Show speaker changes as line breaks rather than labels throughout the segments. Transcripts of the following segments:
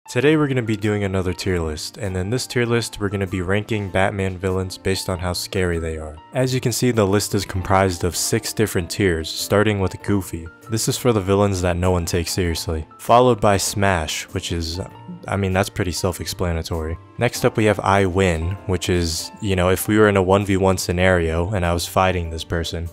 Today we're going to be doing another tier list, and in this tier list we're going to be ranking Batman villains based on how scary they are. As you can see, the list is comprised of 6 different tiers, starting with Goofy. This is for the villains that no one takes seriously. Followed by Smash, which is, that's pretty self-explanatory. Next up we have I Win, which is, if we were in a 1v1 scenario and I was fighting this person,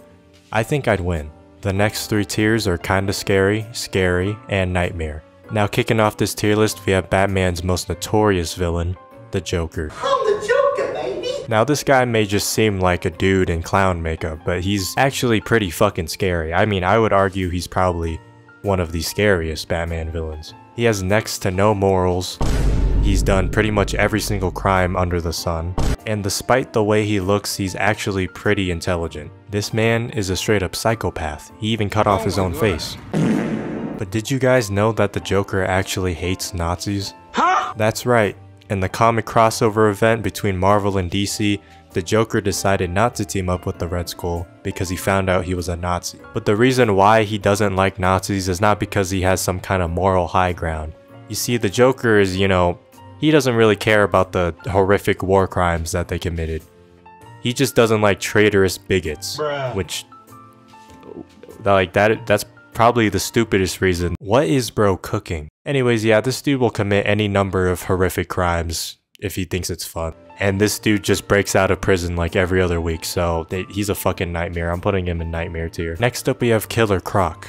I think I'd win. The next 3 tiers are Kinda Scary, Scary, and Nightmare. Now kicking off this tier list, we have Batman's most notorious villain, the Joker.
I'm the Joker, baby!
Now this guy may just seem like a dude in clown makeup, but he's actually pretty fucking scary. I would argue he's probably one of the scariest Batman villains. He has next to no morals. He's done pretty much every single crime under the sun. And despite the way he looks, he's actually pretty intelligent. This man is a straight up psychopath. He even cut off his own face. But did you guys know that the Joker actually hates Nazis? Huh? That's right. In the comic crossover event between Marvel and DC, the Joker decided not to team up with the Red Skull because he found out he was a Nazi. But the reason why he doesn't like Nazis is not because he has some kind of moral high ground. You see, the Joker is, he doesn't really care about the horrific war crimes that they committed. He just doesn't like traitorous bigots. Bruh. Which, that's probably the stupidest reason. What is bro cooking? Anyways, yeah, this dude will commit any number of horrific crimes if he thinks it's fun. And this dude just breaks out of prison like every other week, so he's a fucking nightmare. I'm putting him in nightmare tier. Next up we have Killer Croc.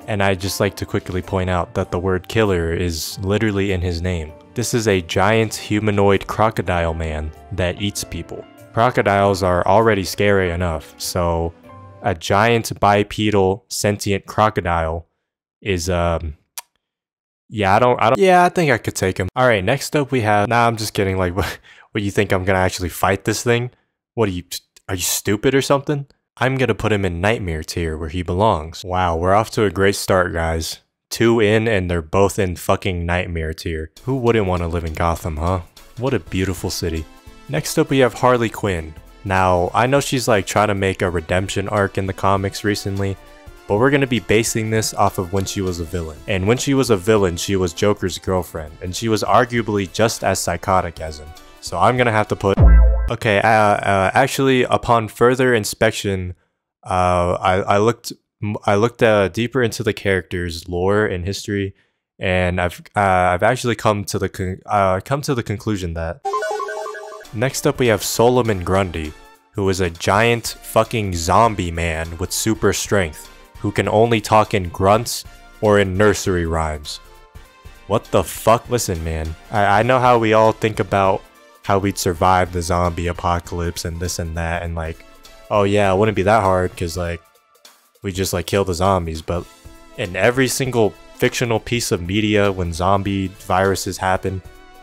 And I'd just like to quickly point out that the word killer is literally in his name. This is a giant humanoid crocodile man that eats people. Crocodiles are already scary enough, so a giant bipedal sentient crocodile is I think I could take him. All right, next up we have, I'm just kidding. Like, what you think I'm gonna actually fight this thing? Are you stupid or something? I'm gonna put him in nightmare tier where he belongs. Wow, we're off to a great start, guys. 2 in and they're both in fucking nightmare tier. Who wouldn't want to live in Gotham, huh? What a beautiful city. Next up we have Harley Quinn. Now, I know she's like trying to make a redemption arc in the comics recently, but we're going to be basing this off of when she was a villain. And when she was a villain, she was Joker's girlfriend, and she was arguably just as psychotic as him. So I'm going to have to put... Okay, actually, upon further inspection, I looked deeper into the character's lore and history, and I've actually come to the conclusion that... Next up we have Solomon Grundy, who is a giant fucking zombie man with super strength, who can only talk in grunts or in nursery rhymes. What the fuck? Listen, man, I know how we all think about how we'd survive the zombie apocalypse and this and that, and like, oh yeah, it wouldn't be that hard because like, we just like kill the zombies, but in every single fictional piece of media when zombie viruses happen,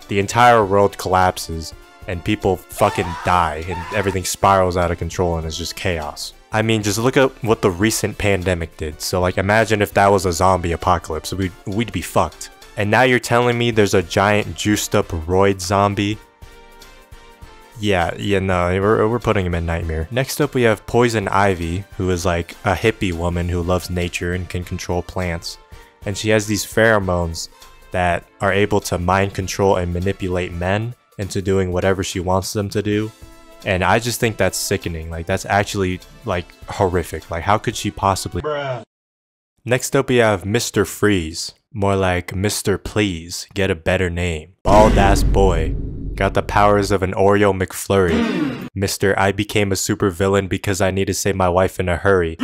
the entire world collapses. And people fucking die, and everything spirals out of control, and it's just chaos. I mean, just look at what the recent pandemic did. So, like, imagine if that was a zombie apocalypse. We'd be fucked. And now you're telling me there's a giant juiced-up roid zombie? Yeah, no, we're putting him in nightmare. Next up, we have Poison Ivy, who is like a hippie woman who loves nature and can control plants. And she has these pheromones that are able to mind control and manipulate men into doing whatever she wants them to do, and I just think that's sickening. Like, that's actually like horrific. Like, how could she possibly... Bruh. Next up we have Mr. Freeze, more like Mr. Please, get a better name. Bald ass boy, got the powers of an Oreo McFlurry. Mr. I became a super villain because I need to save my wife in a hurry.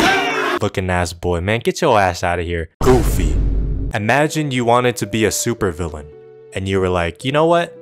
Looking ass boy, man, get your ass out of here. Goofy. Imagine you wanted to be a super villain and you were like, you know what?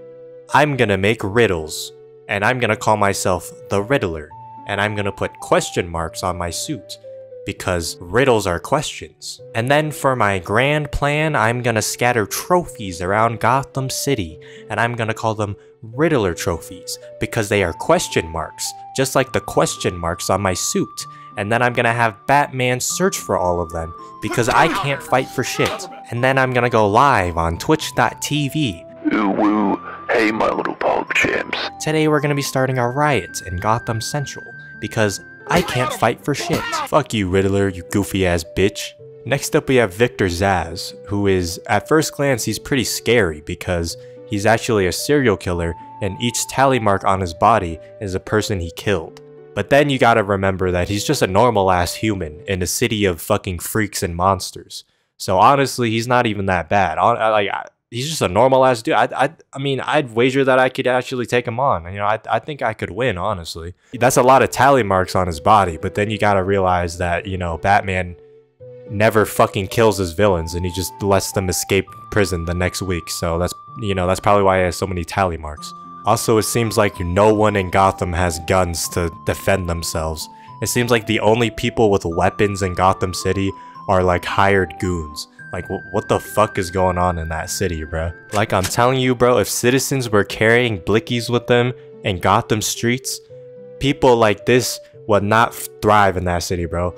I'm gonna make riddles, and I'm gonna call myself the Riddler, and I'm gonna put question marks on my suit, because riddles are questions. And then for my grand plan, I'm gonna scatter trophies around Gotham City, and I'm gonna call them Riddler trophies, because they are question marks, just like the question marks on my suit. And then I'm gonna have Batman search for all of them, because I can't fight for shit. And then I'm gonna go live on twitch.tv.
Ooh woo. Hey my little pog champs.
Today we're gonna be starting a riot in Gotham Central, because I can't fight for shit. Fuck you, Riddler, you goofy ass bitch. Next up we have Victor Zsasz, who is, at first glance, he's pretty scary because he's actually a serial killer and each tally mark on his body is a person he killed. But then you gotta remember that he's just a normal ass human in a city of fucking freaks and monsters. So honestly, he's not even that bad. He's just a normal ass dude. I mean, I'd wager that I could actually take him on. You know, I think I could win, honestly. That's a lot of tally marks on his body, but then you gotta realize that, you know, Batman never fucking kills his villains and he just lets them escape prison the next week. So that's, you know, that's probably why he has so many tally marks. Also, it seems like no one in Gotham has guns to defend themselves. It seems like the only people with weapons in Gotham City are like hired goons. Like, what the fuck is going on in that city, bro? Like, I'm telling you, bro, if citizens were carrying blickies with them in Gotham streets, people like this would not thrive in that city, bro.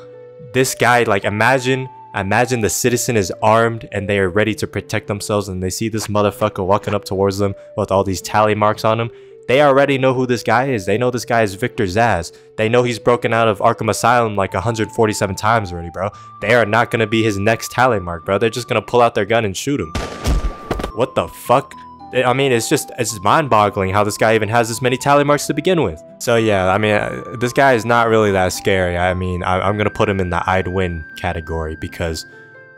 This guy, like, imagine the citizen is armed and they are ready to protect themselves and they see this motherfucker walking up towards them with all these tally marks on him. They already know who this guy is. They know this guy is Victor Zsasz. They know he's broken out of Arkham Asylum like 147 times already, bro. They are not gonna be his next tally mark, bro. They're just gonna pull out their gun and shoot him. What the fuck? I mean, it's mind-boggling how this guy even has this many tally marks to begin with. So yeah, I mean, this guy is not really that scary. I mean, I'm gonna put him in the I'd win category because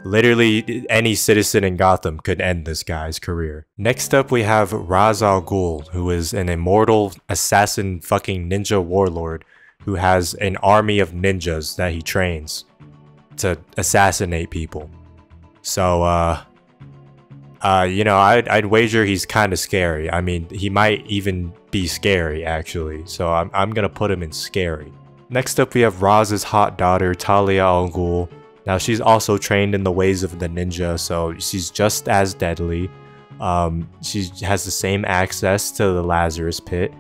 literally any citizen in Gotham could end this guy's career. Next up, we have Ra's al Ghul, who is an immortal assassin fucking ninja warlord who has an army of ninjas that he trains to assassinate people. So, you know, I'd wager he's kind of scary. I mean, he might even be scary, actually. So I'm gonna put him in scary. Next up, we have Raz's hot daughter, Talia al Ghul. Now, she's also trained in the ways of the ninja, so she's just as deadly. She has the same access to the Lazarus Pit.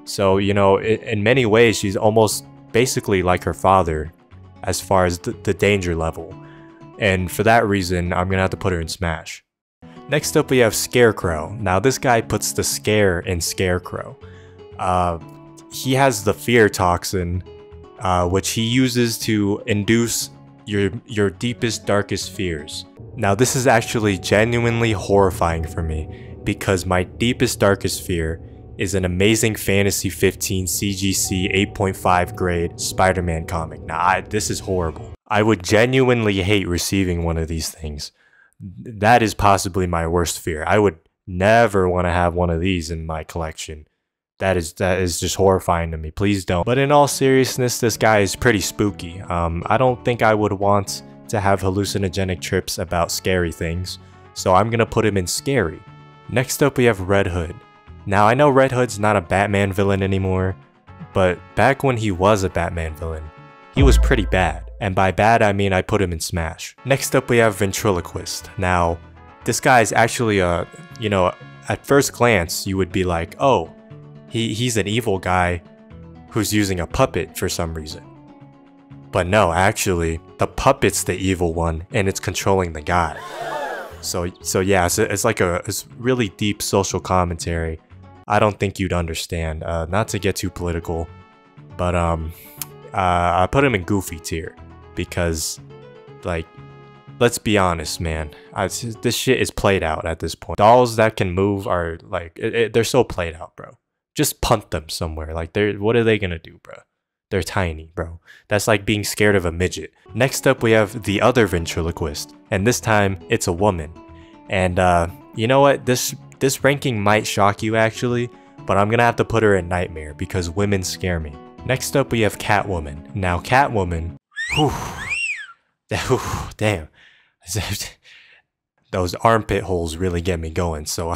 So, you know, in many ways, she's almost basically like her father as far as the danger level. And for that reason, I'm gonna have to put her in Smash. Next up, we have Scarecrow. Now, this guy puts the scare in Scarecrow. He has the fear toxin, which he uses to induce your deepest, darkest fears. Now, this is actually genuinely horrifying for me because my deepest, darkest fear is an Amazing Fantasy 15 CGC 8.5 grade Spider-Man comic. Now, this is horrible. I would genuinely hate receiving one of these things. That is possibly my worst fear. I would never want to have one of these in my collection. That is just horrifying to me. Please don't. But in all seriousness, this guy is pretty spooky. I don't think I would want to have hallucinogenic trips about scary things. So I'm gonna put him in scary. Next up, we have Red Hood. Now, I know Red Hood's not a Batman villain anymore, but back when he was a Batman villain, he was pretty bad. And by bad, I mean I put him in Smash. Next up, we have Ventriloquist. Now, this guy is actually you know, at first glance, you would be like, oh, he's an evil guy who's using a puppet for some reason. But no, actually, the puppet's the evil one, and it's controlling the guy. So yeah, it's like it's really deep social commentary. I don't think you'd understand. Not to get too political, but I put him in Goofy tier because, like, let's be honest, man. This shit is played out at this point. Dolls that can move are like they're so played out, bro. Just punt them somewhere. Like, what are they gonna do, bro? They're tiny, bro. That's like being scared of a midget. Next up, we have the other ventriloquist, and this time it's a woman. And you know what? This ranking might shock you actually, but I'm gonna have to put her in Nightmare because women scare me. Next up, we have Catwoman. Now, Catwoman, damn, those armpit holes really get me going. So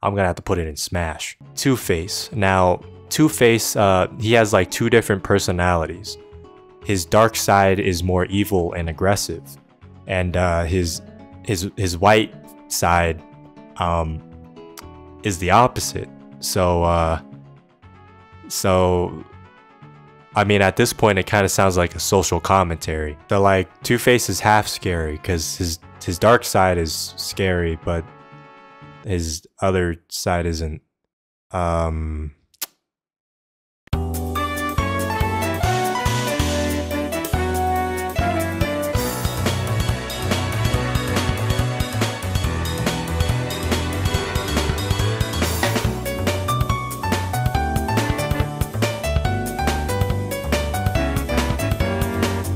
I'm gonna have to put it in Smash. Two-Face. Now, Two-Face, he has like two different personalities. His dark side is more evil and aggressive, and his white side is the opposite. So I mean, at this point, it kind of sounds like a social commentary. So like, Two-Face is half scary because his dark side is scary, but his other side isn't.